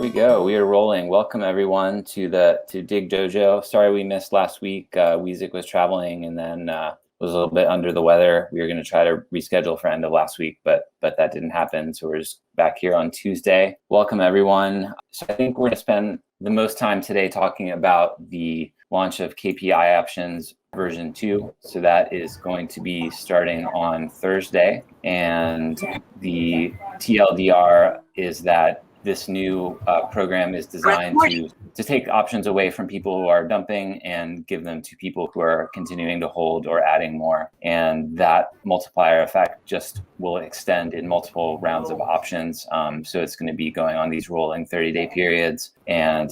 we go. We are rolling. Welcome everyone to DIGG Dojo. Sorry we missed last week. Weezik was traveling and then was a little bit under the weather. We were going to try to reschedule for end of last week, but that didn't happen. So we're just back here on Tuesday. Welcome everyone. So I think we're going to spend the most time today talking about the launch of KPI options version 2. So that is going to be starting on Thursday. And the TLDR is that this new program is designed to take options away from people who are dumping and give them to people who are continuing to hold or adding more. And that multiplier effect just will extend in multiple rounds of options. So it's going to be going on these rolling 30-day periods. And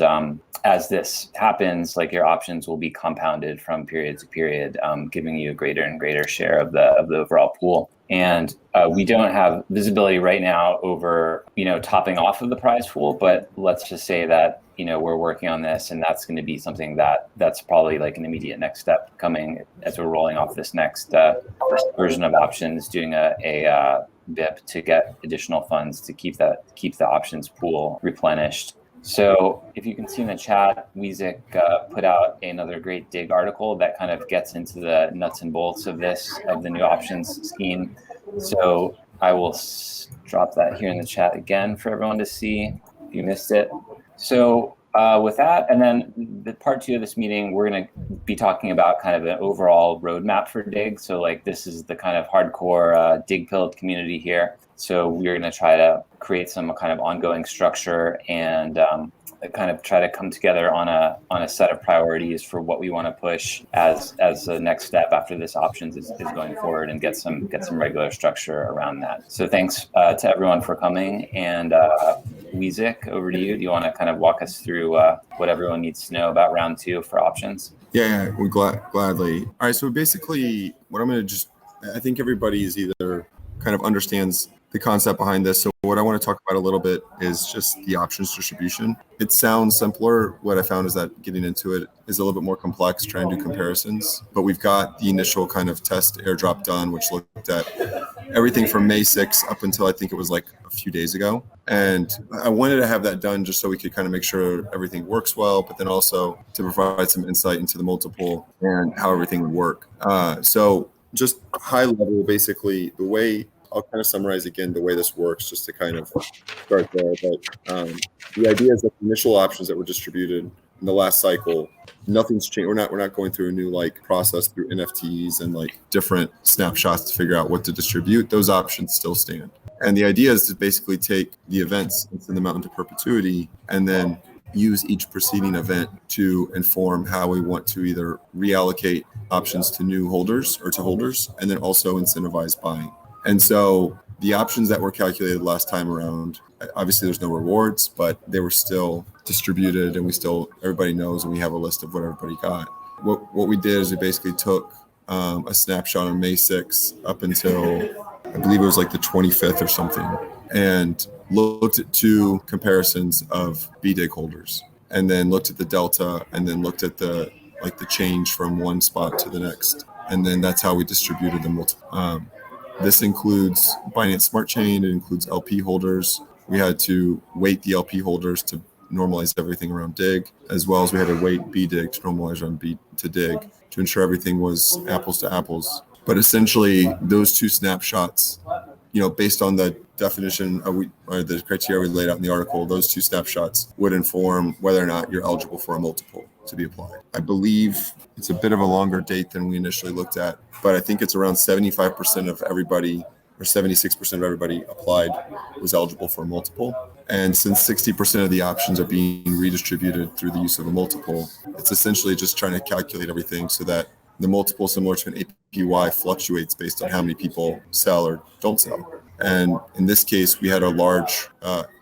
as this happens, like your options will be compounded from period to period, giving you a greater and greater share of the overall pool. And we don't have visibility right now over, topping off of the prize pool, but let's just say that, we're working on this, and that's going to be something that's probably like an immediate next step coming as we're rolling off this next version of options, doing a BIP to get additional funds to keep the options pool replenished. So if you can see in the chat, Weezik put out another great DIGG article that kind of gets into the nuts and bolts of the new options scheme. So I will drop that here in the chat again for everyone to see if you missed it. So with that, and then the part 2 of this meeting, we're going to be talking about kind of an overall roadmap for DIGG. So like this is the kind of hardcore DIGG pilled community here. So we're going to try to create some kind of ongoing structure and kind of try to come together on a set of priorities for what we want to push as the next step after this options is going forward, and get some regular structure around that. So thanks to everyone for coming. And Weezik, over to you. Do you want to kind of walk us through what everyone needs to know about round 2 for options? Yeah, we gladly. All right, so basically what I'm going to I think everybody is either kind of understands the concept behind this. So what I want to talk about a little bit is just the options distribution. It sounds simpler. What I found is that getting into it is a little bit more complex, trying to do comparisons. But we've got the initial kind of test airdrop done, which looked at everything from May 6th up until I think it was like a few days ago. And I wanted to have that done just so we could kind of make sure everything works well, but then also to provide some insight into the multiple and how everything would work. So just high level, basically, the way I'll kind of summarize again the way this works, just to kind of start there. But the idea is that the initial options that were distributed in the last cycle, nothing's changed. We're not going through a new process through NFTs and different snapshots to figure out what to distribute. Those options still stand. And the idea is to basically take the events and send them out into perpetuity, and then use each preceding event to inform how we want to either reallocate options to new holders or to holders, and then also incentivize buying. And so the options that were calculated last time around, obviously there's no rewards, but they were still distributed, and everybody knows, and we have a list of what everybody got. What we did is we basically took a snapshot on May 6th up until, I believe it was like the 25th or something, and looked at 2 comparisons of BDIGG holders, and then looked at the delta, and then looked at the change from one spot to the next. And then that's how we distributed them. This includes Binance Smart Chain. It includes LP holders. We had to weight the LP holders to normalize everything around DIGG, as well as we had to weight BDIGG to normalize around B to DIGG to ensure everything was apples to apples. But essentially, those 2 snapshots, based on the definition or the criteria we laid out in the article, those 2 snapshots would inform whether or not you're eligible for a multiple to be applied. I believe it's a bit of a longer date than we initially looked at, but I think it's around 75% of everybody, or 76% of everybody applied was eligible for a multiple. And since 60% of the options are being redistributed through the use of a multiple, it's essentially just trying to calculate everything so that the multiple, similar to an APY, fluctuates based on how many people sell or don't sell. And in this case, we had a large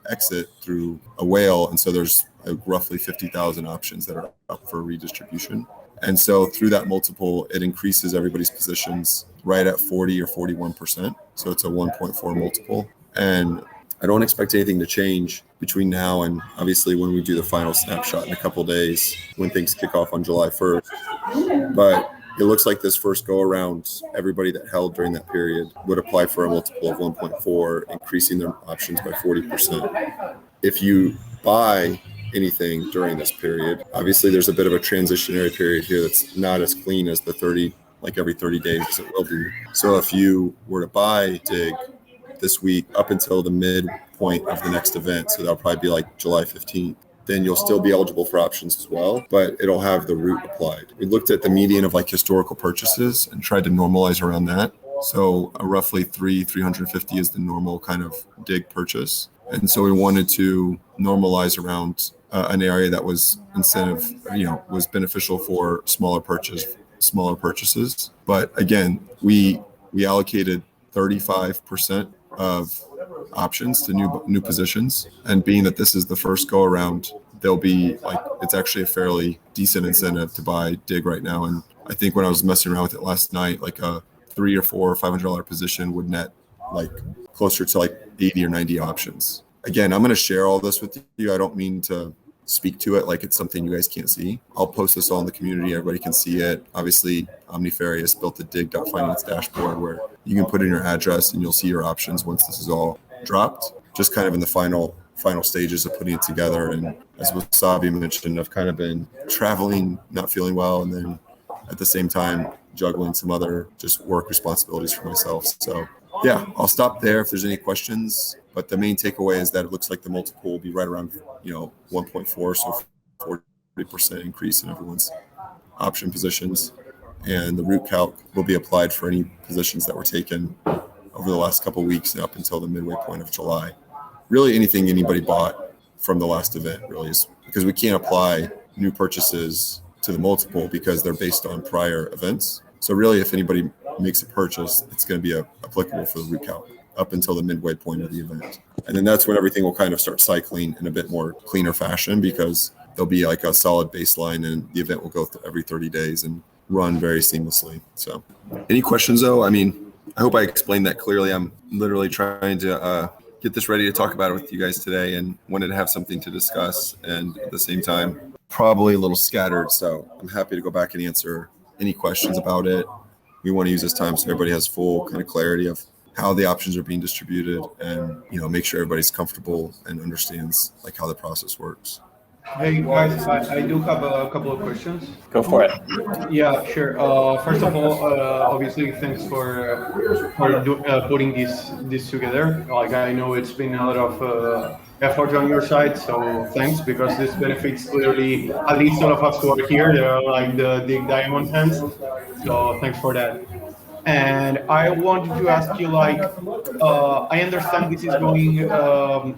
exit through a whale, and so there's roughly 50,000 options that are up for redistribution. And so through that multiple, it increases everybody's positions right at 40 or 41%. So it's a 1.4 multiple. And I don't expect anything to change between now and obviously when we do the final snapshot in a couple of days, when things kick off on July 1st. But it looks like this first go around, everybody that held during that period would apply for a multiple of 1.4, increasing their options by 40%. If you buy anything during this period. Obviously, there's a bit of a transitionary period here that's not as clean as the 30, like every 30 days it will be. So if you were to buy DIGG this week up until the midpoint of the next event, so that'll probably be like July 15th, then you'll still be eligible for options as well, but it'll have the root applied. We looked at the median of like historical purchases and tried to normalize around that. So roughly 350 is the normal kind of DIGG purchase. And so we wanted to normalize around an area that was was beneficial for smaller purchases. But again, we allocated 35% of options to new positions, and being that this is the first go around, there'll be like, it's actually a fairly decent incentive to buy DIGG right now. And I think when I was messing around with it last night, like a $300 or $500 position would net like closer to like 80 or 90 options. Again, I'm going to share all this with you. I don't mean to speak to it like it's something you guys can't see. I'll post this all in the community. Everybody can see it. Obviously, Omnifarious built the digg.finance dashboard where you can put in your address and you'll see your options once this is all dropped. Just kind of in the final stages of putting it together. And as Wasabi mentioned, I've kind of been traveling, not feeling well, and then at the same time juggling some other just work responsibilities for myself. So yeah, I'll stop there if there's any questions. But the main takeaway is that it looks like the multiple will be right around 1.4, so 40% increase in everyone's option positions. And the root calc will be applied for any positions that were taken over the last couple of weeks and up until the midway point of July. Really anything anybody bought from the last event really is, because we can't apply new purchases to the multiple because they're based on prior events. So really, if anybody makes a purchase, it's going to be applicable for the root calc up until the midway point of the event. And then that's when everything will kind of start cycling in a bit more cleaner fashion, because there'll be like a solid baseline and the event will go every 30 days and run very seamlessly. So any questions though? I mean, I hope I explained that clearly. I'm literally trying to get this ready to talk about it with you guys today and wanted to have something to discuss, and at the same time, probably a little scattered. So I'm happy to go back and answer any questions about it. We want to use this time so everybody has full kind of clarity of how the options are being distributed, and make sure everybody's comfortable and understands like how the process works. Hey guys, I do have a couple of questions. Go for it. Yeah, sure. First of all, obviously, thanks for putting this together. Like, I know it's been a lot of effort on your side, so thanks, because this benefits clearly at least all of us who are here. They're like the DIGG Diamond fans, so thanks for that. And I wanted to ask you, like, I understand this is going, the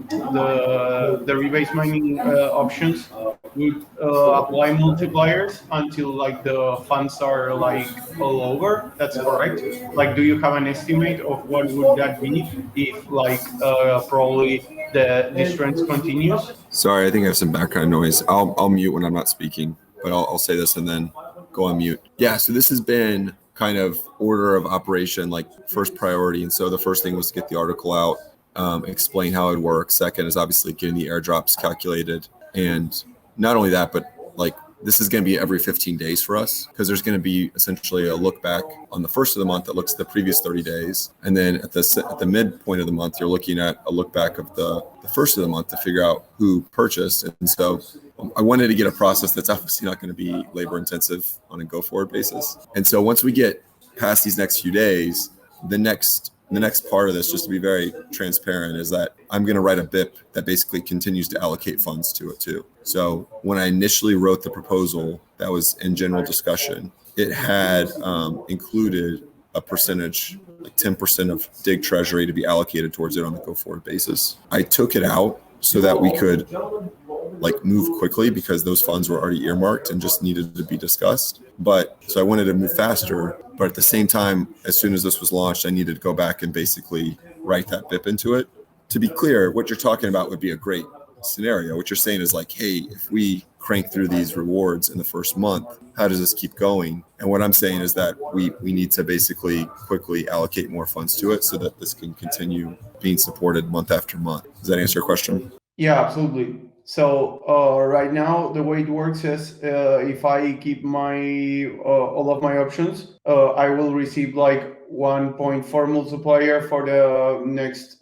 rebase mining options would apply multipliers until like the funds are like all over. That's correct? Like, do you have an estimate of what would that be if like probably this trend continues? Sorry, I think I have some background noise. I'll mute when I'm not speaking, but I'll say this and then go on mute. Yeah, so this has been kind of order of operation, like first priority. And so the first thing was to get the article out, explain how it works. Second is obviously getting the airdrops calculated. And not only that, but like this is going to be every 15 days for us, because there's going to be essentially a look back on the first of the month that looks at the previous 30 days. And then at the midpoint of the month, you're looking at a look back of the first of the month to figure out who purchased. And so I wanted to get a process that's obviously not going to be labor intensive on a go forward basis. And so once we get past these next few days, the next part of this, just to be very transparent, is that I'm going to write a BIP that basically continues to allocate funds to it too. So when I initially wrote the proposal that was in general discussion, it had included a percentage, like 10% of DIGG treasury to be allocated towards it on a go forward basis. I took it out so that we could like move quickly, because those funds were already earmarked and just needed to be discussed. But so I wanted to move faster, but at the same time, as soon as this was launched, I needed to go back and basically write that BIP into it. To be clear, what you're talking about would be a great scenario. What you're saying is like, hey, if we crank through these rewards in the first month, how does this keep going? And what I'm saying is that we need to basically quickly allocate more funds to it so that this can continue being supported month after month. Does that answer your question? Yeah, absolutely. So right now, the way it works is if I keep my all of my options, I will receive like 1.4 multiplier for the next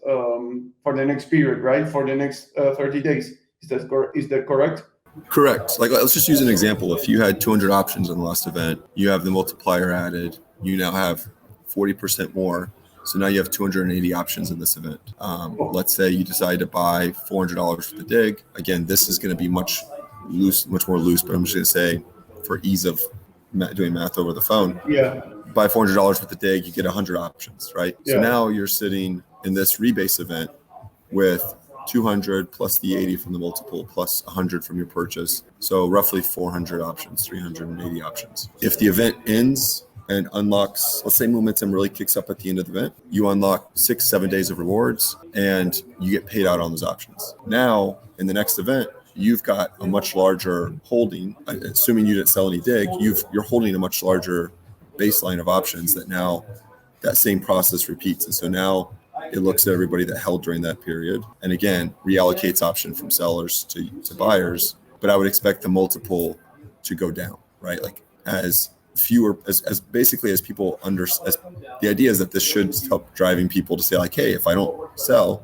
period, right? For the next 30 days. Is that correct? Correct. Like, let's just use an example. If you had 200 options in the last event, you have the multiplier added, you now have 40% more. So now you have 280 options in this event. Let's say you decide to buy $400 for the DIGG. Again, this is going to be much more loose, but I'm just going to say for ease of doing math over the phone. Yeah. Buy $400 with the DIGG, you get 100 options, right? Yeah. So now you're sitting in this rebase event with 200 plus the 80 from the multiple plus 100 from your purchase. So roughly 400 options, 380 options. If the event ends and unlocks, let's say momentum really kicks up at the end of the event, you unlock 6-7 days of rewards and you get paid out on those options. Now, in the next event, you've got a much larger holding. Assuming you didn't sell any DIGG, you're holding a much larger baseline of options that now that same process repeats. And so now it looks at everybody that held during that period. And again, reallocates option from sellers to buyers. But I would expect the multiple to go down, right? Like as fewer, as basically as people as the idea is that this should help driving people to say like, hey, if I don't sell,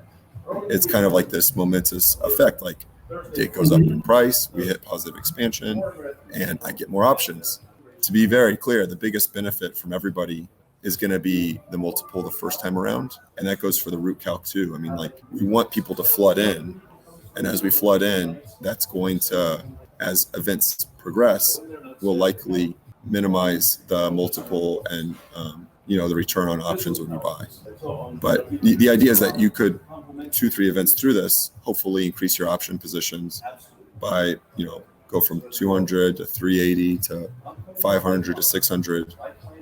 it's kind of like this momentous effect. Like DIGG goes up in price, we hit positive expansion, and I get more options. To be very clear, the biggest benefit from everybody is going to be the multiple the first time around. And that goes for the root calc too. I mean, like we want people to flood in. And as we flood in, that's going to, as events progress, will likely minimize the multiple and, the return on options when you buy. But the idea is that you could 2-3 events through this, hopefully increase your option positions by, go from 200 to 380 to 500 to 600.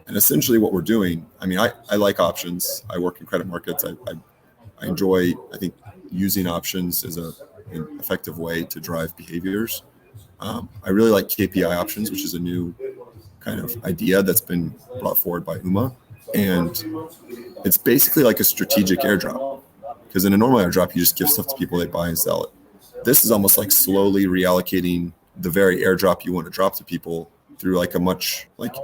And essentially what we're doing, I mean, I like options. I work in credit markets. I enjoy, I think, using options as an effective way to drive behaviors. I really like KPI options, which is a new kind of idea that's been brought forward by UMA. And it's basically like a strategic airdrop. Because in a normal airdrop, you just give stuff to people, they buy and sell it. This is almost like slowly reallocating the very airdrop you want to drop to people through like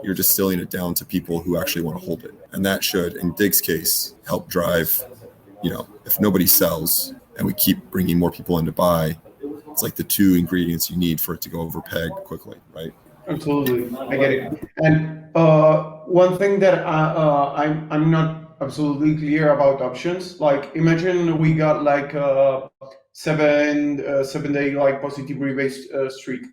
you're distilling it down to people who actually want to hold it. And that should, in DIGG's case, help drive, if nobody sells and we keep bringing more people in to buy, it's like the two ingredients you need for it to go over peg quickly, right? Absolutely, I get it. And one thing that I'm not absolutely clear about options, like imagine we got like a 7-day like positive rebase streak.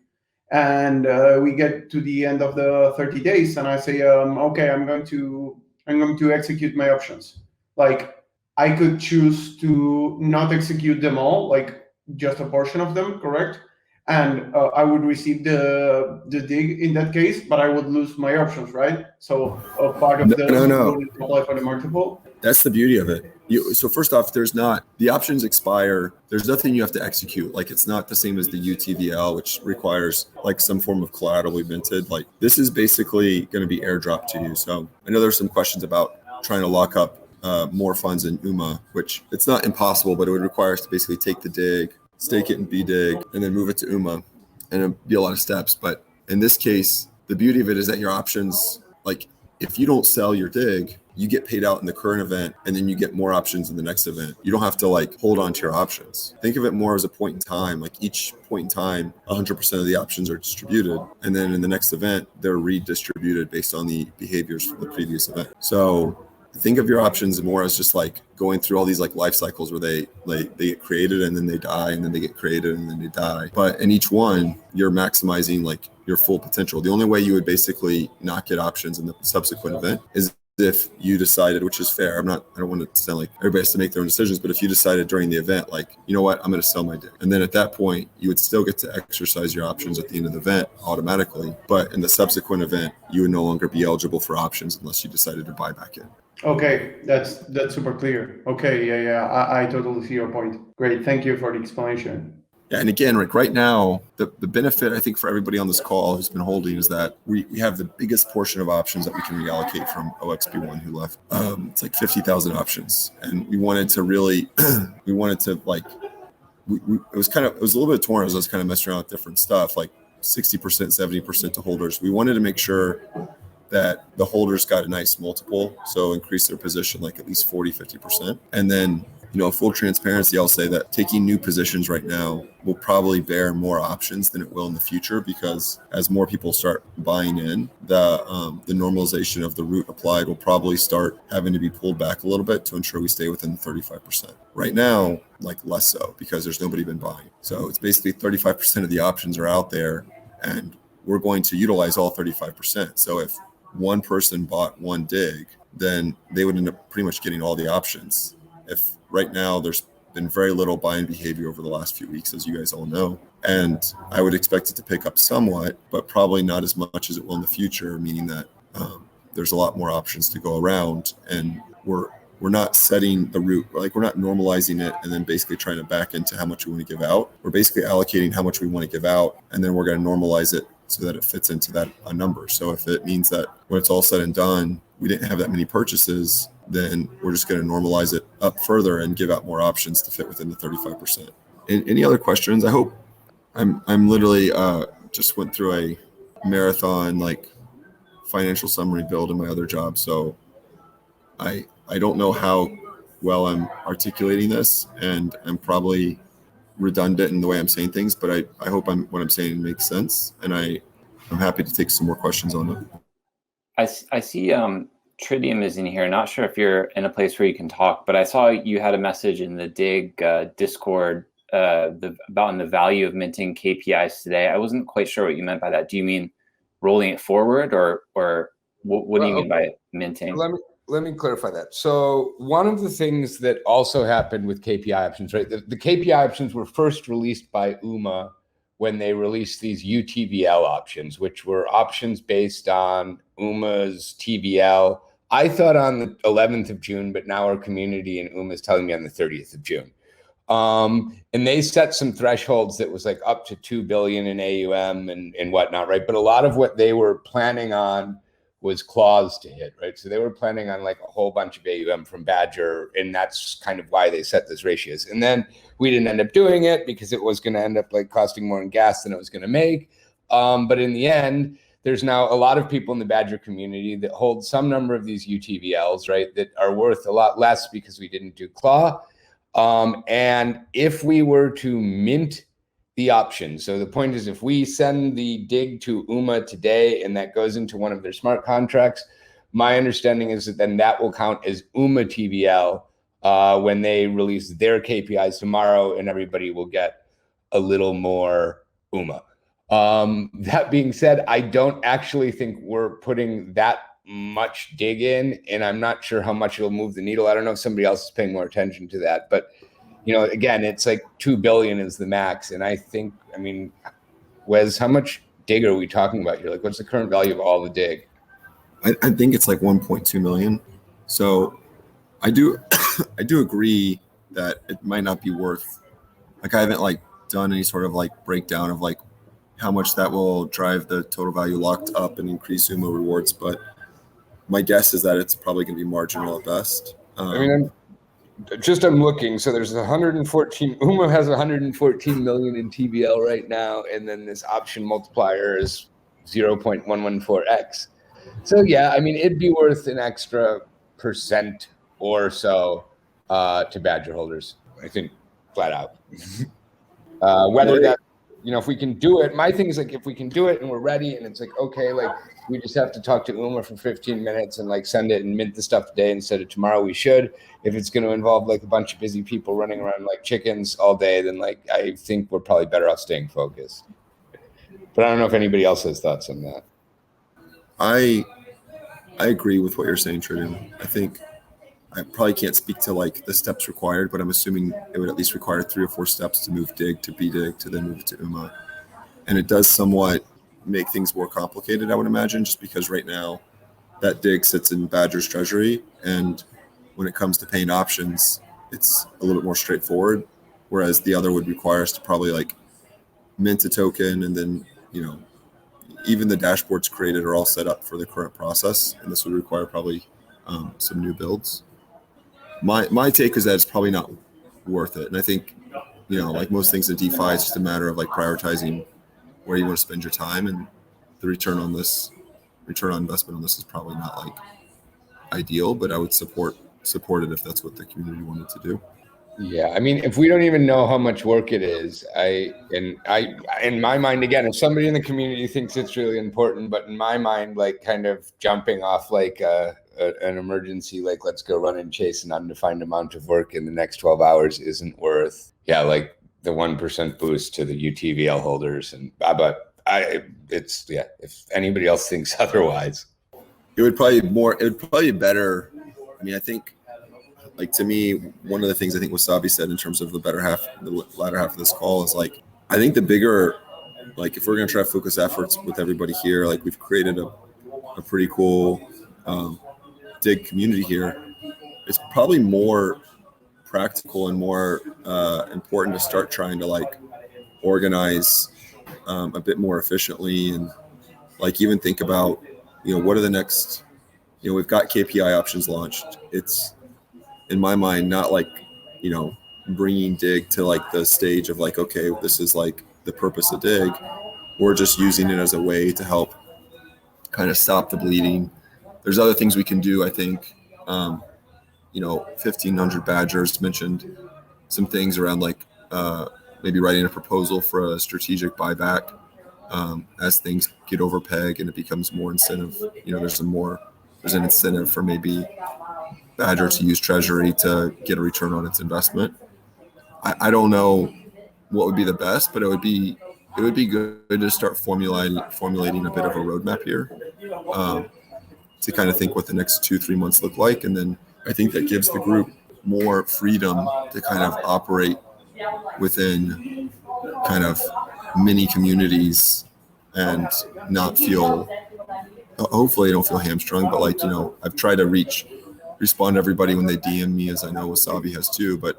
And we get to the end of the 30 days and I say, okay, I'm going to execute my options. Like I could choose to not execute them all, like just a portion of them, correct? And I would receive the DIGG in that case, but I would lose my options, right? So a part of no. would apply for the multiple. That's the beauty of it. So first off, the options expire. There's nothing you have to execute. Like it's not the same as the UTVL, which requires like some form of collateral we minted. Like this is basically going to be airdropped to you. So I know there's some questions about trying to lock up more funds in UMA, which it's not impossible, but it would require us to basically take the DIGG, stake it in BDIGG, and then move it to UMA. And it'd be a lot of steps. But in this case, the beauty of it is that your options, like if you don't sell your DIGG, you get paid out in the current event and then you get more options in the next event. You don't have to like hold on to your options. Think of it more as a point in time. Like each point in time, 100% of the options are distributed. And then in the next event, they're redistributed based on the behaviors from the previous event. So think of your options more as just like going through all these like life cycles where they get created and then they die and then they get created and then they die. But in each one, you're maximizing like your full potential. The only way you would basically not get options in the subsequent event is if you decided, which is fair. I don't want to sound like everybody has to make their own decisions, but if you decided during the event, like, you know what, I'm going to sell my DIGG. And then at that point, you would still get to exercise your options at the end of the event automatically. But in the subsequent event, you would no longer be eligible for options unless you decided to buy back in. Okay, that's super clear. Okay, yeah, I totally see your point. Great, thank you for the explanation. Yeah, and again, Rick, right now, the benefit I think for everybody on this call who's been holding is that we have the biggest portion of options that we can reallocate from OXB1 who left. It's like 50,000 options, and we wanted to really, it was a little bit torn as I was kind of messing around with different stuff, like 60%, 70% to holders. We wanted to make sure that the holders got a nice multiple, so increase their position like at least 40, 50%. And then full transparency, I'll say that taking new positions right now will probably bear more options than it will in the future, because as more people start buying in, the normalization of the route applied will probably start having to be pulled back a little bit to ensure we stay within the 35%. Right now, like less so, because there's nobody been buying. So it's basically 35% of the options are out there, and we're going to utilize all 35%. So if one person bought one dig, then they would end up pretty much getting all the options. If right now there's been very little buying behavior over the last few weeks, as you guys all know, and I would expect it to pick up somewhat, but probably not as much as it will in the future, meaning that there's a lot more options to go around, and we're not setting the route, like we're not normalizing it and then basically trying to back into how much we want to give out. We're basically allocating how much we want to give out, and then we're going to normalize it so that it fits into that a number. So if it means that when it's all said and done, we didn't have that many purchases, then we're just going to normalize it up further and give out more options to fit within the 35%. And any other questions? I hope I'm literally just went through a marathon like financial summary build in my other job. So I don't know how well I'm articulating this, and I'm probably redundant in the way I'm saying things, but I hope what I'm saying makes sense, and I'm happy to take some more questions on it. I see Tritium is in here. Not sure if you're in a place where you can talk, but I saw you had a message in the DIGG Discord about the value of minting KPIs today. I wasn't quite sure what you meant by that. Do you mean rolling it forward, or what do you mean by minting? Let me clarify that. So one of the things that also happened with KPI options, right? The KPI options were first released by UMA when they released these UTVL options, which were options based on UMA's TVL. I thought on the 11th of June, but now our community in UMA is telling me on the 30th of June. And they set some thresholds that was like up to 2 billion in AUM and whatnot, right? But a lot of what they were planning on was clause to hit, right? So they were planning on like a whole bunch of AUM from Badger, and that's kind of why they set those ratios. And then we didn't end up doing it because it was going to end up like costing more in gas than it was going to make. But in the end, there's now a lot of people in the Badger community that hold some number of these UTVLs, right, that are worth a lot less because we didn't do claw. And if we were to mint the option, so the point is, if we send the DIGG to UMA today and that goes into one of their smart contracts, my understanding is that then that will count as UMA TVL when they release their KPIs tomorrow, and everybody will get a little more UMA. That being said, I don't actually think we're putting that much dig in, and I'm not sure how much it'll move the needle. I don't know if somebody else is paying more attention to that, but again, it's like 2 billion is the max. And I think, Wes, how much dig are we talking about here? Like, what's the current value of all the dig? I think it's like 1.2 million. So I do agree that it might not be worth, like, I haven't like done any sort of like breakdown of like how much that will drive the total value locked up and increase UMA rewards, but my guess is that it's probably going to be marginal at best. I'm looking. So there's 114. UMA has 114 million in TVL right now, and then this option multiplier is 0.114x. So yeah, it'd be worth an extra % or so to Badger holders. I think flat out. Whether that, if we can do it, my thing is like, if we can do it and we're ready, and it's like, okay, like we just have to talk to UMA for 15 minutes and like send it and mint the stuff today instead of tomorrow, we should. If it's going to involve like a bunch of busy people running around like chickens all day, then like I think we're probably better off staying focused. But I don't know if anybody else has thoughts on that. I agree with what you're saying, Tritium. I think I probably can't speak to like the steps required, but I'm assuming it would at least require 3 or 4 steps to move DIGG to BDIGG to then move it to UMA. And it does somewhat make things more complicated, I would imagine, just because right now that DIGG sits in Badger's treasury, and when it comes to paying options, it's a little bit more straightforward, whereas the other would require us to probably like mint a token, and then even the dashboards created are all set up for the current process, and this would require probably some new builds. My take is that it's probably not worth it, and I think like most things in DeFi, it's just a matter of like prioritizing where you want to spend your time, and the return on investment on this is probably not like ideal, but I would support it if that's what the community wanted to do. Yeah, I mean, if we don't even know how much work it is, in my mind, again, if somebody in the community thinks it's really important, but in my mind, like kind of jumping off like an emergency, like let's go run and chase an undefined amount of work in the next 12 hours isn't worth, like the 1% boost to the UTVL holders. And but if anybody else thinks otherwise, it would probably be better. I mean, I think, like, to me, one of the things I think Wasabi said in terms of the latter half of this call is, like, I think the bigger, like, if we're going to try to focus efforts with everybody here, like, we've created a pretty cool DIGG community here. It's probably more practical and more important to start trying to, like, organize a bit more efficiently, and, like, even think about, what are the next, we've got KPI options launched. It's, in my mind, not like, bringing DIGG to, like, the stage of, like, okay, this is, like, the purpose of DIGG. We're just using it as a way to help kind of stop the bleeding. There's other things we can do, I think. 1500 Badgers mentioned some things around, like, maybe writing a proposal for a strategic buyback as things get over peg and it becomes more incentive. There's an incentive for maybe Badger to use Treasury to get a return on its investment. I don't know what would be the best, but it would be good to start formulating a bit of a roadmap here to kind of think what the next 2-3 months look like. And then I think that gives the group more freedom to kind of operate within kind of mini communities and not feel, hopefully I don't feel hamstrung, but, like, I've tried to respond to everybody when they DM me, as I know Wasabi has too, but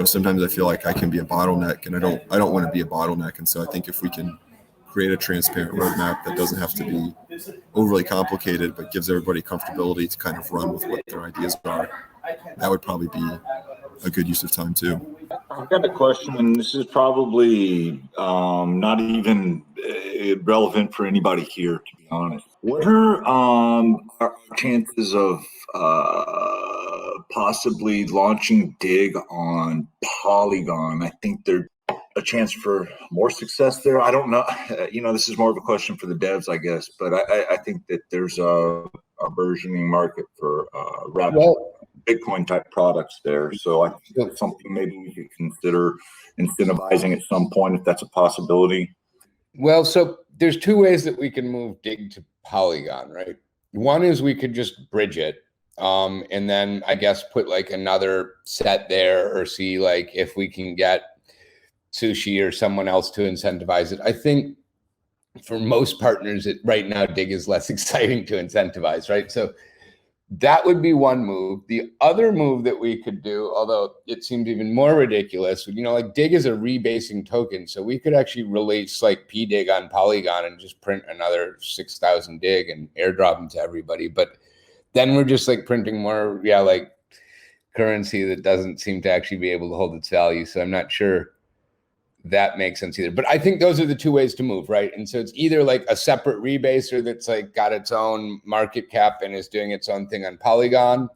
sometimes I feel like I can be a bottleneck, and I don't want to be a bottleneck. And so I think if we can create a transparent roadmap that doesn't have to be overly complicated, but gives everybody comfortability to kind of run with what their ideas are, that would probably be a good use of time too. I've got a question, and this is probably not even relevant for anybody here, to be honest. What are our chances of possibly launching DIGG on Polygon? I think there's a chance for more success there. I don't know. This is more of a question for the devs, I guess, but I think that there's a burgeoning market for rapid Bitcoin type products there. So I think that's something maybe we could consider incentivizing at some point, if that's a possibility. Well, so there's two ways that we can move DIGG to Polygon, right? One is we could just bridge it. And then I guess put like another set there, or see like if we can get Sushi or someone else to incentivize it. I think for most partners, right now, DIGG is less exciting to incentivize, right? So that would be one move. The other move that we could do, although it seemed even more ridiculous, like DIGG is a rebasing token. So we could actually release like PDIGG on Polygon and just print another 6,000 DIGG and airdrop them to everybody. But then we're just like printing more, like currency that doesn't seem to actually be able to hold its value. So I'm not sure that makes sense either. But I think those are the two ways to move, right? And so it's either like a separate rebaser that's like got its own market cap and is doing its own thing on Polygon,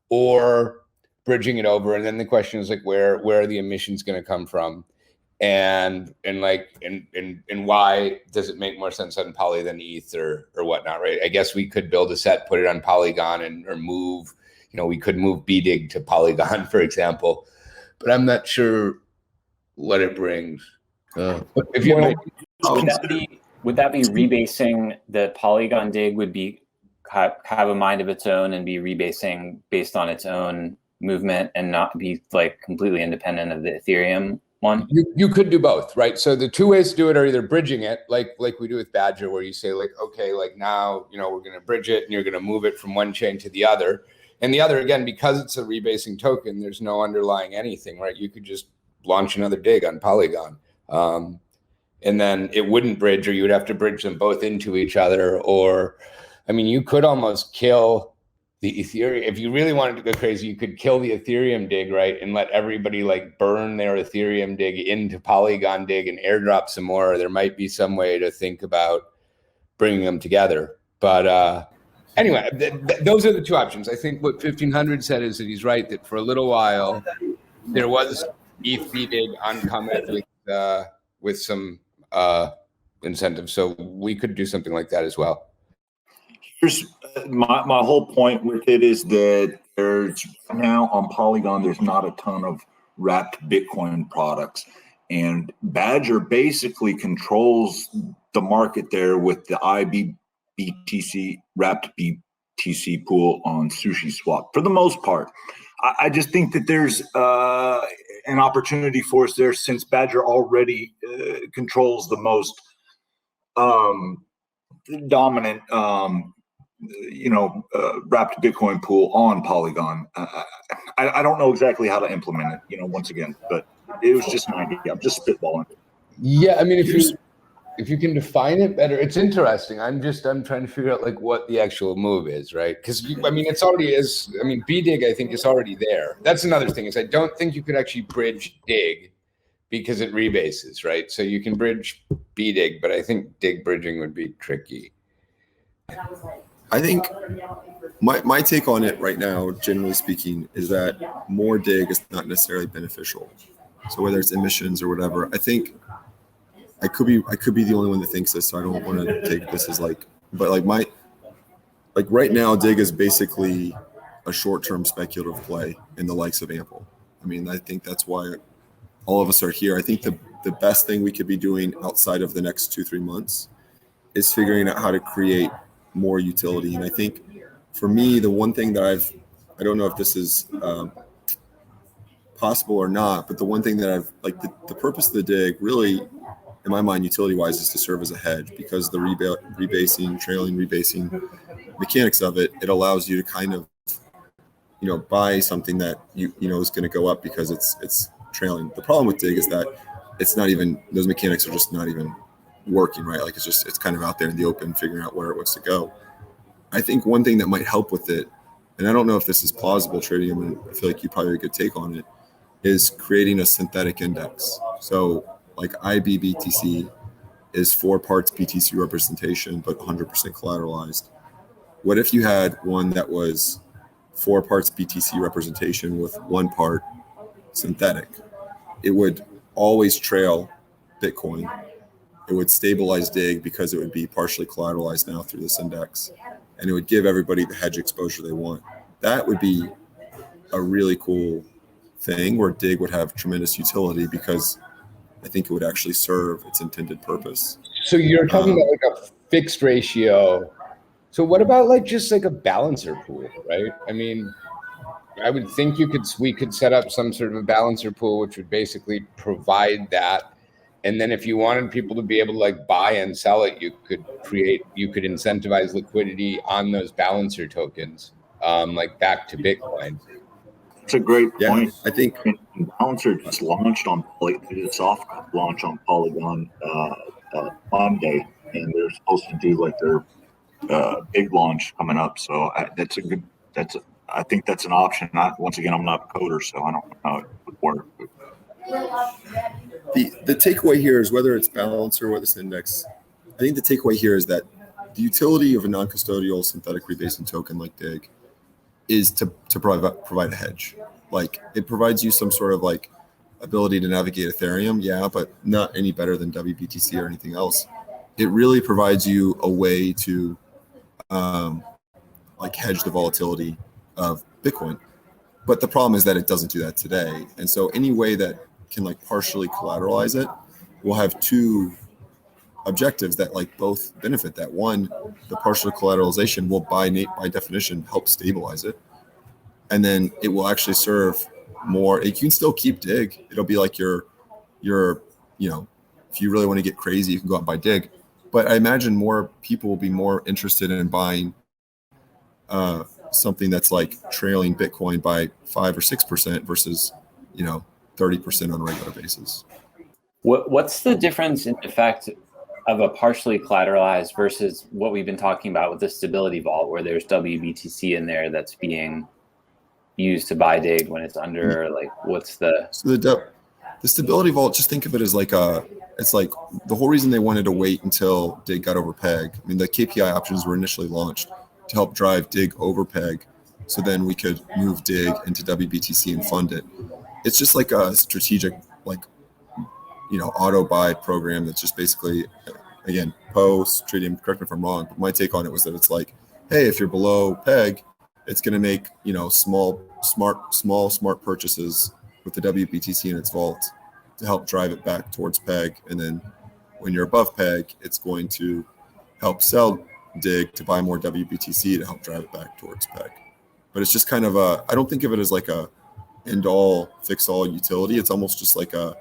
or bridging it over. And then the question is like, where are the emissions going to come from? And why does it make more sense on Poly than ETH or whatnot, right? I guess we could build a set, put it on Polygon or move, we could move BDIG to Polygon, for example, but I'm not sure what it brings. If you would that be rebasing the Polygon DIGG would be have a mind of its own and be rebasing based on its own movement and not be like completely independent of the Ethereum one? You could do both, right? So the two ways to do it are either bridging it, like we do with Badger, where you say like, okay, like now, we're going to bridge it and you're going to move it from one chain to the other. And the other, again, because it's a rebasing token, there's no underlying anything, right? You could just launch another DIGG on Polygon. And then it wouldn't bridge, or you would have to bridge them both into each other. Or, I mean, you could almost kill the Ethereum. If you really wanted to go crazy, you could kill the Ethereum DIGG, right? And let everybody like burn their Ethereum DIGG into Polygon DIGG and airdrop some more. There might be some way to think about bringing them together. But anyway, those are the two options. I think what 1500 said is that he's right, that for a little while, there was ETH BDIG on Comet with some incentives, so we could do something like that as well. Here's my whole point with it is that there's now on Polygon, there's not a ton of wrapped Bitcoin products, and Badger basically controls the market there with the IBBTC wrapped BTC pool on Sushi Swap for the most part. I just think that there's an opportunity for us there, since Badger already controls the most dominant wrapped Bitcoin pool on Polygon. I don't know exactly how to implement it, once again, but it was just an idea. I'm just spitballing. Yeah, I mean, if you can define it better, it's interesting. I'm trying to figure out like what the actual move is, right? Because I mean, it's already is. I mean, BDIG I think is already there. That's another thing, is I don't think you could actually bridge DIGG because it rebases, right? So you can bridge BDIG, but I think DIGG bridging would be tricky. I think my take on it right now, generally speaking, is that more DIGG is not necessarily beneficial. So whether it's emissions or whatever, I think I could be the only one that thinks this, so I don't want to take this as right now, DIGG is basically a short-term speculative play in the likes of Ample. I mean, I think that's why all of us are here. I think the best thing we could be doing outside of the next 2-3 months is figuring out how to create more utility. And I think for me, the one thing that I don't know if this is possible or not, but the one thing that the purpose of the DIGG really, in my mind, utility-wise, is to serve as a hedge, because the rebasing, trailing rebasing mechanics of it allows you to kind of, buy something that you know is going to go up because it's trailing. The problem with DIGG is that it's not even, those mechanics are just not even working, right? Like it's kind of out there in the open, figuring out where it wants to go. I think one thing that might help with it, and I don't know if this is plausible, Tritium, and I feel like you probably have a good take on it, is creating a synthetic index. So like IBBTC is 4 parts BTC representation, but 100% collateralized. What if you had one that was 4 parts BTC representation with 1 part synthetic? It would always trail Bitcoin. It would stabilize DIGG because it would be partially collateralized now through this index, and it would give everybody the hedge exposure they want. That would be a really cool thing where DIGG would have tremendous utility, because I think it would actually serve its intended purpose. So you're talking about like a fixed ratio. So what about like just like a balancer pool, right? I mean, I would think we could set up some sort of a balancer pool, which would basically provide that. And then if you wanted people to be able to like buy and sell it, you could incentivize liquidity on those balancer tokens, like back to Bitcoin. It's a great point. I think Balancer just launched on soft launch on Polygon Monday, and they're supposed to do like their big launch coming up. So I think that's an option. Once again, I'm not a coder, so I don't know how it would work. The takeaway here is, whether it's Balancer or this index, I think the takeaway here is that the utility of a non-custodial synthetic rebasing token like DIGG is to provide a hedge. Like, it provides you some sort of like ability to navigate Ethereum, yeah, but not any better than WBTC or anything else. It really provides you a way to like hedge the volatility of Bitcoin. But the problem is that it doesn't do that today. And so any way that can like partially collateralize it will have 2 objectives that like both benefit. That one, the partial collateralization will by definition help stabilize it, and then it will actually serve more. You can still keep DIGG. It'll be like your if you really want to get crazy, you can go out and buy DIGG. But I imagine more people will be more interested in buying something that's like trailing Bitcoin by 5 or 6% versus 30% on a regular basis. What's the difference in effect of a partially collateralized versus what we've been talking about with the stability vault, where there's WBTC in there that's being used to buy DIGG when it's under? Like, what's the stability vault? Just think of it as like it's like the whole reason they wanted to wait until DIGG got over peg. I mean, the KPI options were initially launched to help drive DIGG over peg, so then we could move DIGG into WBTC and fund it. it's just like a strategic, like, auto buy program that's just basically, again, post trading. Correct me if I'm wrong, but my take on it was that it's like, hey, if you're below peg, it's going to make small smart purchases with the WBTC in its vault to help drive it back towards peg, and then when you're above peg, it's going to help sell DIGG to buy more WBTC to help drive it back towards peg. But it's just kind of I don't think of it as like a end all fix all utility. It's almost just like a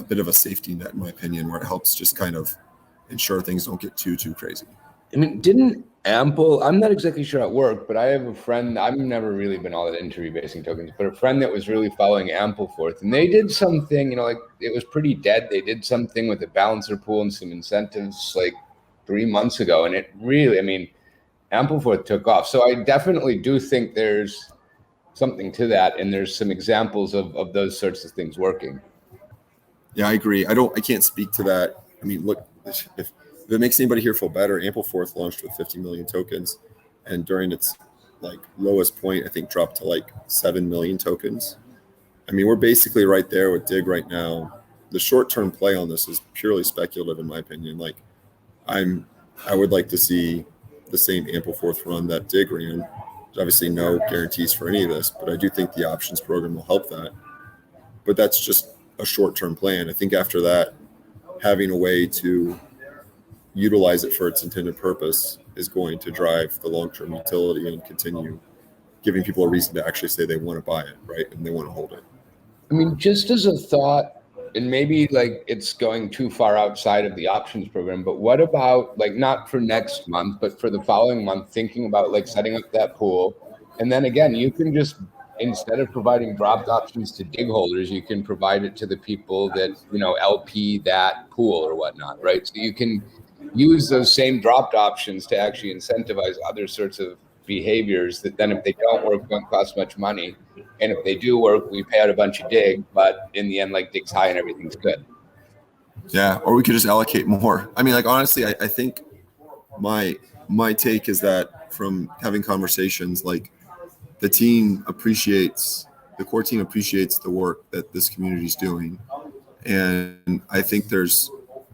bit of a safety net, in my opinion, where it helps just kind of ensure things don't get too crazy. I mean, didn't Ample, I'm not exactly sure at work, but I have a friend, I've never really been all that into rebasing tokens, but a friend that was really following Ampleforth, and they did something, like it was pretty dead. They did something with a balancer pool and some incentives like 3 months ago. And it really, I mean, Ampleforth took off. So I definitely do think there's something to that. And there's some examples of those sorts of things working. Yeah, I agree. I can't speak to that. I mean, look, if it makes anybody here feel better, Ampleforth launched with 50 million tokens, and during its like lowest point, I think dropped to like 7 million tokens. I mean, we're basically right there with DIGG right now. The short-term play on this is purely speculative, in my opinion. Like, I would like to see the same Ampleforth run that DIGG ran. There's obviously no guarantees for any of this, but I do think the options program will help that. But that's just a short-term plan. I think after that, having a way to utilize it for its intended purpose is going to drive the long-term utility and continue giving people a reason to actually say they want to buy it, right? And they want to hold it. I mean, just as a thought, and maybe like it's going too far outside of the options program, but what about like not for next month, but for the following month, thinking about like setting up that pool. And then again, you can just, instead of providing dropped options to DIGG holders, you can provide it to the people that, LP that pool or whatnot, right? So you can use those same dropped options to actually incentivize other sorts of behaviors that then if they don't work, don't cost much money. And if they do work, we pay out a bunch of DIGG, but in the end, like DIGG's high and everything's good. Yeah, or we could just allocate more. I mean, like, honestly, I think my take is that from having conversations, like the core team appreciates the work that this community is doing. And I think there's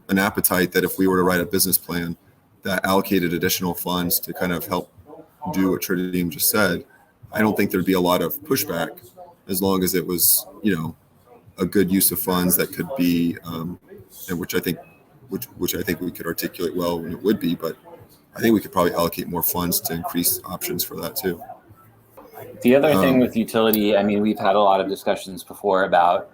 an appetite that if we were to write a business plan that allocated additional funds to kind of help do what Tritium just said, I don't think there'd be a lot of pushback as long as it was, a good use of funds that could be, and which I think we could articulate well when it would be, but I think we could probably allocate more funds to increase options for that too. The other thing with utility, I mean, we've had a lot of discussions before about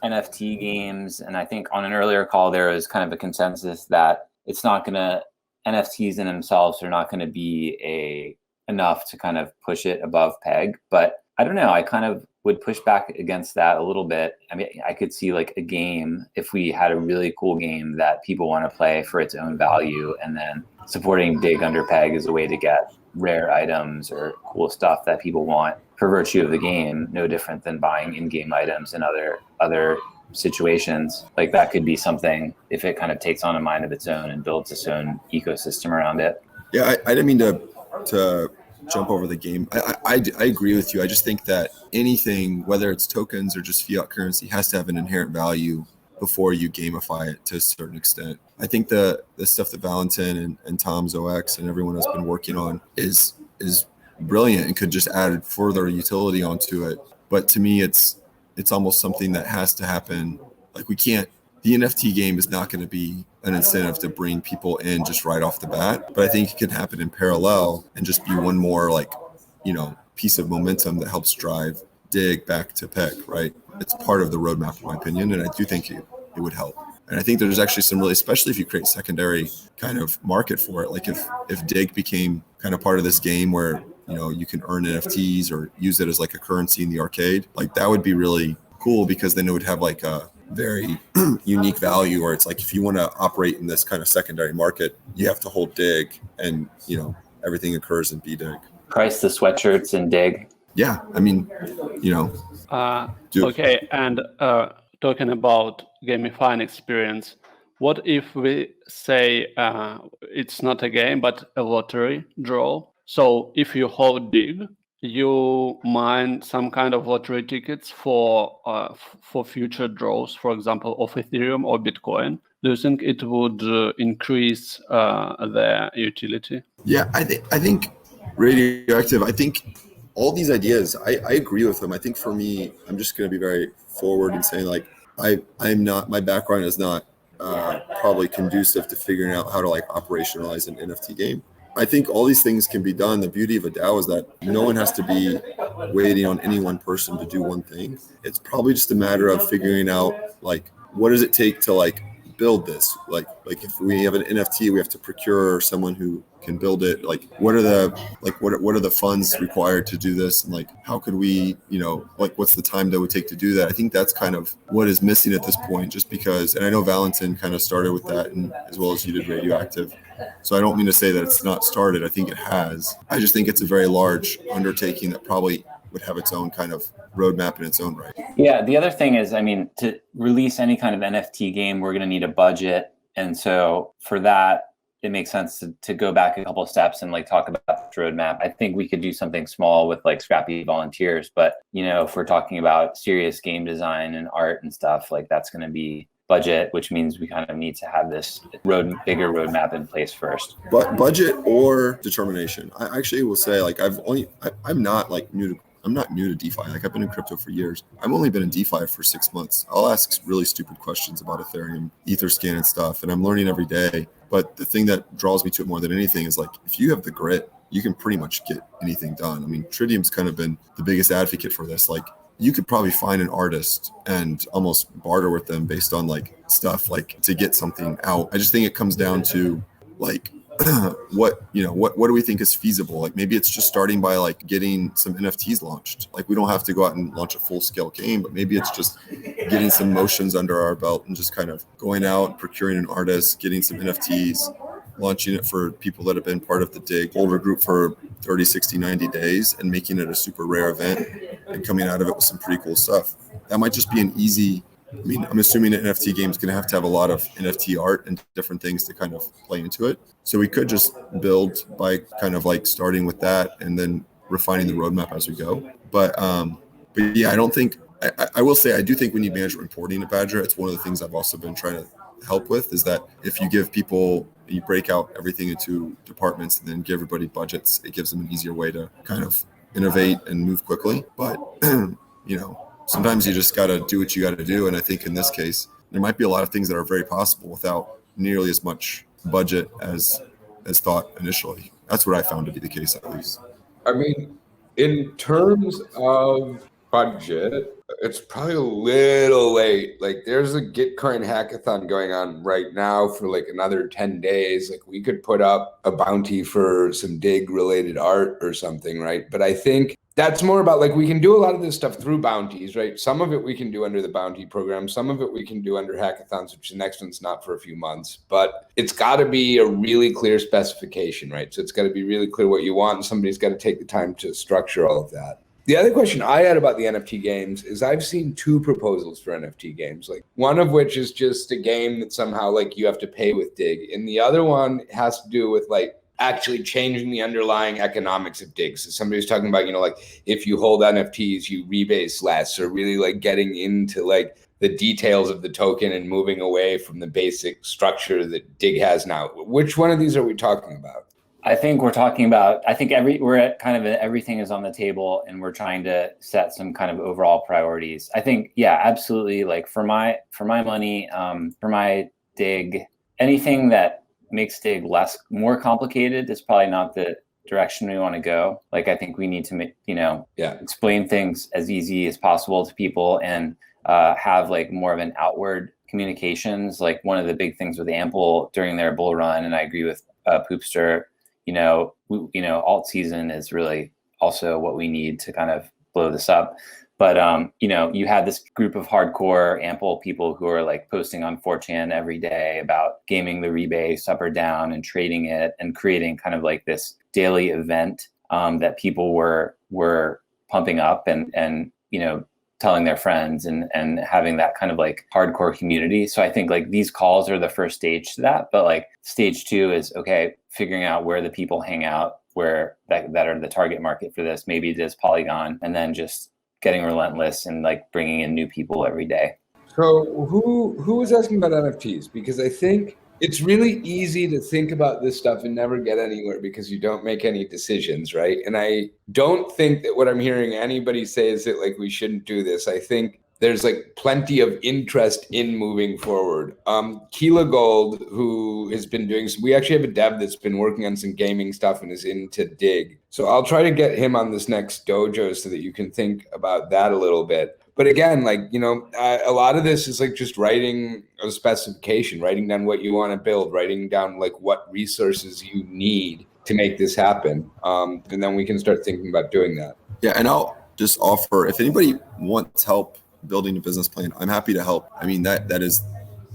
NFT games, and I think on an earlier call there was kind of a consensus that NFTs in themselves are not going to be enough to kind of push it above peg. But I don't know, I kind of would push back against that a little bit. I mean, I could see like a game, if we had a really cool game that people want to play for its own value, and then supporting DIGG under peg is a way to get rare items or cool stuff that people want for virtue of the game, no different than buying in-game items in other situations. Like that could be something if it kind of takes on a mind of its own and builds its own ecosystem around it. Yeah, I didn't mean to jump over the game. I agree with you. I just think that anything, whether it's tokens or just fiat currency, has to have an inherent value before you gamify it to a certain extent. I think the stuff that Valentin and Tom's OX and everyone has been working on is brilliant and could just add further utility onto it. But to me, it's almost something that has to happen. Like the NFT game is not going to be an incentive to bring people in just right off the bat. But I think it can happen in parallel and just be one more piece of momentum that helps drive DIGG back to peg, right? It's part of the roadmap, in my opinion, and I do think it would help. And I think there's actually some really, especially if you create secondary kind of market for it, like if DIGG became kind of part of this game where, you can earn NFTs or use it as like a currency in the arcade, like that would be really cool, because then it would have like a very unique value, or it's like if you want to operate in this kind of secondary market, you have to hold DIGG, and everything occurs in BDIGG. Price the sweatshirts in DIGG. Yeah, I mean, Okay, and talking about gamifying experience, what if we say it's not a game but a lottery draw? So if you hold DIGG, you mine some kind of lottery tickets for future draws, for example, of Ethereum or Bitcoin, do you think it would increase their utility? Yeah, I think radioactive. I think all these ideas, I agree with them. I think for me, I'm just going to be very forward and saying like I'm not. My background is not probably conducive to figuring out how to like operationalize an NFT game. I think all these things can be done. The beauty of a DAO is that no one has to be waiting on any one person to do one thing. It's probably just a matter of figuring out like what does it take to like build this. Like if we have an NFT, we have to procure someone who can build it. Like what are the funds required to do this, and like how could we, like what's the time that would take to do that? I think that's kind of what is missing at this point, just because, and I know Valentin kind of started with that, and as well as you did radioactive. So I don't mean to say that it's not started. I think it has. I just think it's a very large undertaking that probably would have its own kind of roadmap in its own right. Yeah, the other thing is, I mean, to release any kind of NFT game, we're going to need a budget. And so for that, it makes sense to go back a couple of steps and like talk about the roadmap. I think we could do something small with like scrappy volunteers, but if we're talking about serious game design and art and stuff, like that's going to be budget, which means we kind of need to have this bigger roadmap in place first. But budget or determination. I actually will say like I'm not new to DeFi. Like I've been in crypto for years. I've only been in DeFi for 6 months. I'll ask really stupid questions about Ethereum, Etherscan and stuff, and I'm learning every day. But the thing that draws me to it more than anything is like, if you have the grit, you can pretty much get anything done. I mean, Tritium's kind of been the biggest advocate for this. Like you could probably find an artist and almost barter with them based on like stuff like to get something out. I just think it comes down to like, what do we think is feasible? Like maybe it's just starting by like getting some NFTs launched. Like we don't have to go out and launch a full scale game, but maybe it's just getting some motions under our belt and just kind of going out, procuring an artist, getting some NFTs, launching it for people that have been part of the DIGG holder group for 30, 60, 90 days and making it a super rare event and coming out of it with some pretty cool stuff. That might just be an easy, I mean, I'm assuming an NFT game is going to have a lot of NFT art and different things to kind of play into it. So we could just build by kind of like starting with that and then refining the roadmap as we go. But yeah, I don't think, I will say, I do think we need management reporting at Badger. It's one of the things I've also been trying to help with, is that if you give people, you break out everything into departments and then give everybody budgets, it gives them an easier way to kind of innovate and move quickly. But, sometimes you just got to do what you got to do. And I think in this case, there might be a lot of things that are very possible without nearly as much budget as thought initially. That's what I found to be the case, at least. I mean, in terms of budget, it's probably a little late. Like there's a Gitcoin hackathon going on right now for like another 10 days. Like we could put up a bounty for some DIGG related art or something, right? But I think that's more about like, we can do a lot of this stuff through bounties, right? Some of it we can do under the bounty program. Some of it we can do under hackathons, which the next one's not for a few months, but it's got to be a really clear specification, right? So it's got to be really clear what you want, and somebody's got to take the time to structure all of that. The other question I had about the NFT games is I've seen 2 proposals for NFT games, like one of which is just a game that somehow like you have to pay with DIGG, and the other one has to do with like actually changing the underlying economics of DIGG. So somebody was talking about, like if you hold NFTs, you rebase less, or really like getting into like the details of the token and moving away from the basic structure that DIGG has now. Which one of these are we talking about? I think we're talking about, we're at kind of everything is on the table and we're trying to set some kind of overall priorities. I think, yeah, absolutely. Like for my money, for my DIGG, anything that makes DIGG more complicated is probably not the direction we want to go. Like, I think we need to make, explain things as easy as possible to people and have like more of an outward communications. Like one of the big things with Ample during their bull run, and I agree with Poopster, alt season is really also what we need to kind of blow this up. But, you had this group of hardcore Ample people who are like posting on 4chan every day about gaming the rebase up or down and trading it and creating kind of like this daily event that people were pumping up and telling their friends and having that kind of like hardcore community. So I think like these calls are the first stage to that, but like stage 2 is, okay, figuring out where the people hang out where that are the target market for this. Maybe it is Polygon, and then just getting relentless and like bringing in new people every day. So who was asking about NFTs? Because I think it's really easy to think about this stuff and never get anywhere because you don't make any decisions, right? And I don't think that what I'm hearing anybody say is that like we shouldn't do this. I think there's like plenty of interest in moving forward. Keela Gold, who has been doing we actually have a dev that's been working on some gaming stuff and is into DIGG. So I'll try to get him on this next dojo so that you can think about that a little bit. But again, like, you know, a lot of this is like just writing a specification, writing down what you want to build, writing down like what resources you need to make this happen. And then we can start thinking about doing that. Yeah, and I'll just offer, if anybody wants help building a business plan, I'm happy to help. I mean, that is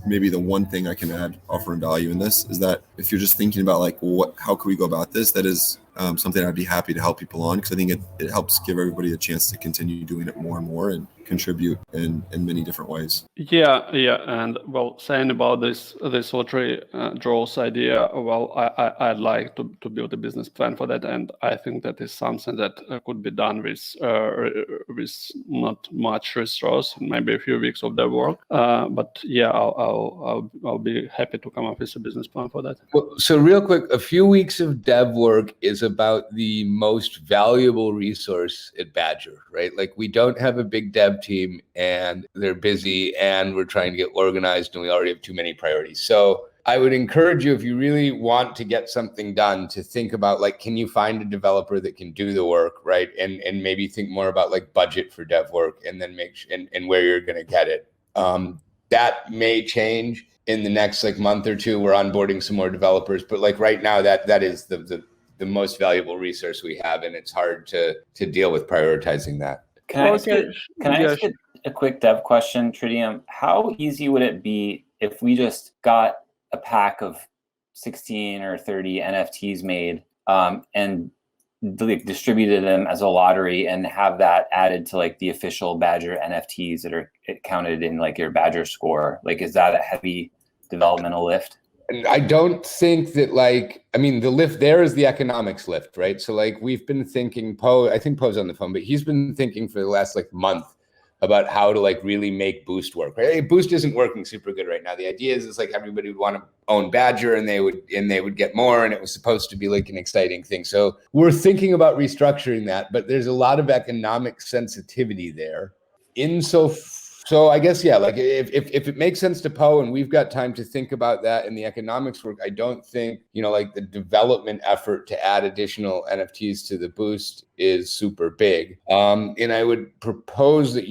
maybe the one thing I can offer value in this, is that if you're just thinking about like, how can we go about this, that is something I'd be happy to help people on, because I think it helps give everybody a chance to continue doing it more and more and contribute in many different ways. Yeah, and well, saying about this lottery draws idea, well, I'd like to build a business plan for that, and I think that is something that could be done with not much resource, maybe a few weeks of their work. But yeah, I'll be happy to come up with a business plan for that. Well, so real quick, a few weeks of dev work is about the most valuable resource at Badger, right? Like we don't have a big dev team and they're busy and we're trying to get organized and we already have too many priorities. So I would encourage you, if you really want to get something done, to think about like, can you find a developer that can do the work, right? And maybe think more about like budget for dev work, and then and where you're going to get it. That may change in the next like month or two. We're onboarding some more developers, but like right now that is the most valuable resource we have, and it's hard to deal with prioritizing that. Can I ask a quick dev question, Tridium? How easy would it be if we just got a pack of 16 or 30 NFTs made and distributed them as a lottery and have that added to like the official Badger NFTs that are counted in like your Badger score? Like, is that a heavy developmental lift? I don't think that the lift there is the economics lift, right? So like we've been thinking, I think Poe's on the phone, but he's been thinking for the last like month about how to like really make Boost work, right? Hey, Boost isn't working super good right now. The idea is like everybody would want to own Badger and they would get more, and it was supposed to be like an exciting thing. So we're thinking about restructuring that, but there's a lot of economic sensitivity there. So I guess, yeah, like if it makes sense to Poe and we've got time to think about that and the economics work, I don't think, like the development effort to add additional NFTs to the Boost is super big. And I would propose that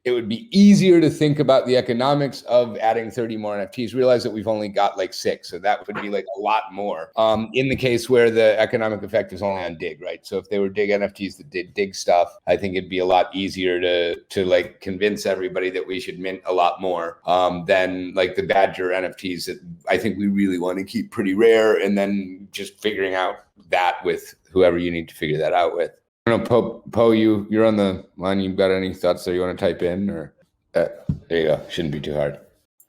it would be easier to think about the economics of adding 30 more NFTs. Realize that we've only got like 6, so that would be like a lot more. In the case where the economic effect is only on DIGG, right? So if they were DIGG NFTs that did DIGG stuff, I think it'd be a lot easier to like convince everybody that we should mint a lot more than like the Badger NFTs that I think we really want to keep pretty rare, and then just figuring out that with whoever you need to figure that out with. I don't know, Poe, you're on the line. You got any thoughts there you want to type in, or there you go. Shouldn't be too hard.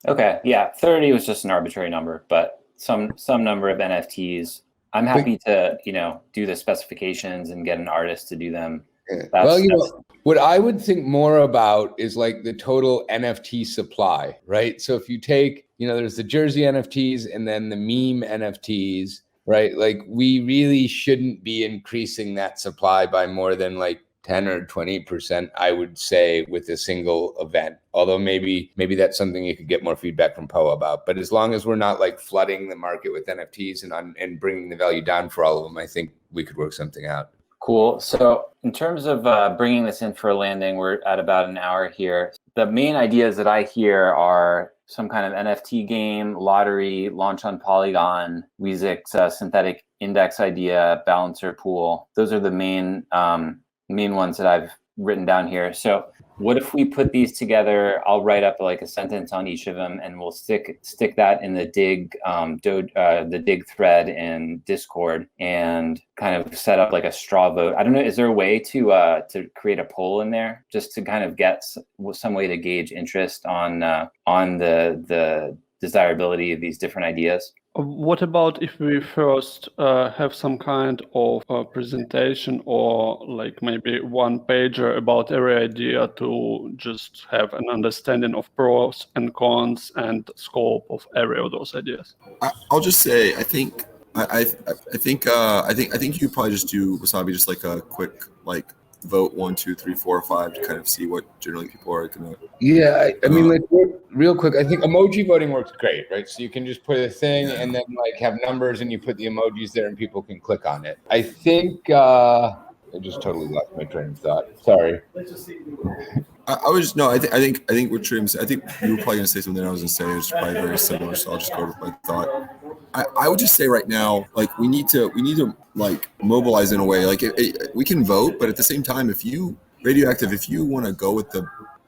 Okay, yeah, 30 was just an arbitrary number, but some number of NFTs. I'm happy to do the specifications and get an artist to do them. What I would think more about is like the total NFT supply, right? So if you take, there's the jersey NFTs and then the meme NFTs. Right. Like we really shouldn't be increasing that supply by more than like 10 or 20%, I would say, with a single event. Although maybe that's something you could get more feedback from Poe about. But as long as we're not like flooding the market with NFTs and bringing the value down for all of them, I think we could work something out. Cool. So in terms of bringing this in for a landing, we're at about an hour here. The main ideas that I hear are some kind of NFT game, lottery, launch on Polygon, Weezik's synthetic index idea, balancer pool. Those are the main ones that I've written down here. So what if we put these together? I'll write up like a sentence on each of them, and we'll stick that in the DIGG the DIGG thread in Discord, and kind of set up like a straw vote. I don't know. Is there a way to create a poll in there just to kind of get some way to gauge interest on the desirability of these different ideas? What about if we first have some kind of presentation or like maybe one pager about every idea to just have an understanding of pros and cons and scope of every of those ideas? I'll just say, I think you probably just do, Wasabi, just like a quick like vote 1, 2, 3, 4, or 5 to kind of see what generally people are gonna. Yeah, I mean, like real quick, I think emoji voting works great, right? So you can just put a thing and then like have numbers and you put the emojis there and people can click on it. I think I just totally lost my train of thought. Sorry. I think what Trim's, I think you were probably gonna say something I was gonna say is probably very similar, so I'll just go with my thought. I would just say right now, like we need to like mobilize in a way, like we can vote, but at the same time, if you want to go with the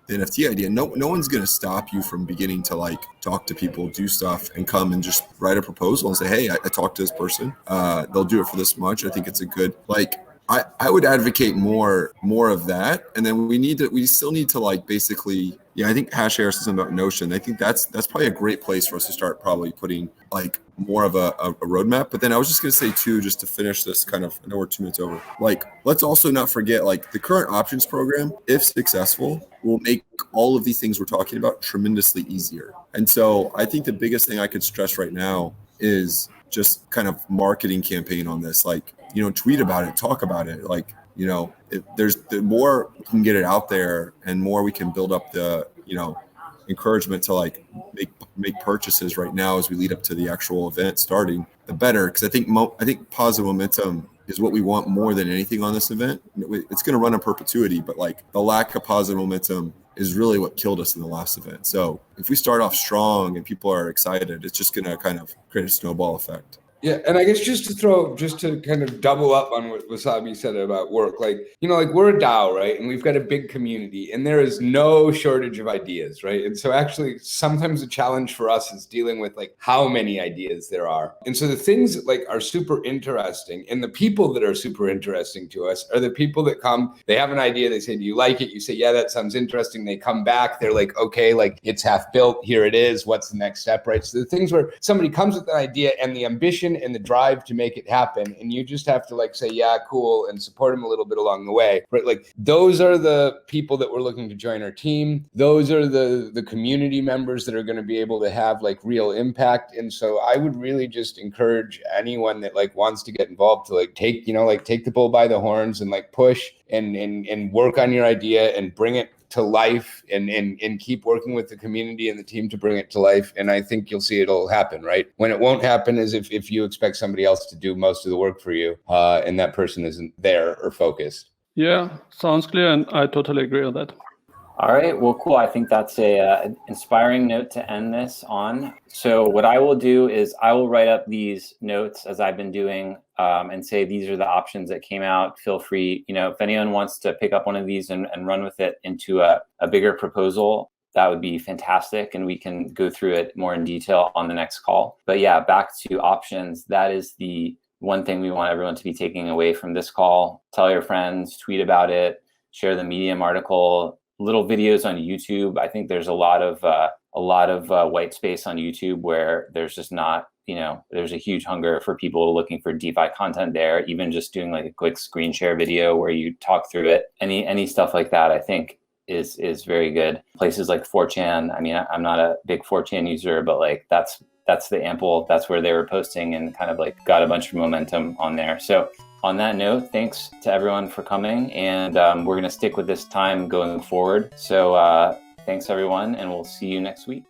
NFT idea, no one's going to stop you from beginning to like talk to people, do stuff, and come and just write a proposal and say, hey, I talked to this person. They'll do it for this much. I think it's a good, like, I would advocate more of that. And then we still need to like basically, I think Hash Air said something about Notion. I think that's probably a great place for us to start probably putting like more of a roadmap. But then I was just going to say too, just to finish this kind of, I know we're 2 minutes over, like, let's also not forget like the current options program, if successful, will make all of these things we're talking about tremendously easier. And so I think the biggest thing I could stress right now is just kind of marketing campaign on this, like, tweet about it, talk about it. Like, if there's the more we can get it out there and more we can build up the, encouragement to like make purchases right now as we lead up to the actual event starting, the better. Because I think positive momentum is what we want more than anything on this event. It's going to run in perpetuity, but like the lack of positive momentum is really what killed us in the last event. So if we start off strong and people are excited, it's just going to kind of create a snowball effect. Yeah, and I guess just to kind of double up on what Wasabi said about work, like, like we're a DAO, right? And we've got a big community and there is no shortage of ideas, right? And so actually sometimes the challenge for us is dealing with like how many ideas there are. And so the things that like are super interesting and the people that are super interesting to us are the people that come, they have an idea, they say, do you like it? You say, yeah, that sounds interesting. They come back, they're like, okay, like it's half built, here it is, what's the next step, right? So the things where somebody comes with an idea and the ambition and the drive to make it happen, and you just have to like say, yeah, cool, and support them a little bit along the way, right? Like those are the people that we're looking to join our team. Those are the community members that are going to be able to have like real impact. And so I would really just encourage anyone that like wants to get involved to like take the bull by the horns and like push and work on your idea and bring it to life and keep working with the community and the team to bring it to life. And I think you'll see it'll happen, right? When it won't happen is if you expect somebody else to do most of the work for you and that person isn't there or focused. Yeah, sounds clear. And I totally agree with that. All right, well, cool. I think that's an inspiring note to end this on. So what I will do is I will write up these notes as I've been doing and say these are the options that came out. Feel free, if anyone wants to pick up one of these and run with it into a bigger proposal, that would be fantastic. And we can go through it more in detail on the next call. But yeah, back to options. That is the one thing we want everyone to be taking away from this call. Tell your friends, tweet about it, share the Medium article, little videos on YouTube. I think there's a lot of white space on YouTube where there's just not, there's a huge hunger for people looking for DeFi content there. Even just doing like a quick screen share video where you talk through it. Any stuff like that, I think is very good. Places like 4chan. I mean, I'm not a big 4chan user, but like that's where they were posting and kind of like got a bunch of momentum on there. So on that note, thanks to everyone for coming, and we're going to stick with this time going forward. So thanks everyone, and we'll see you next week.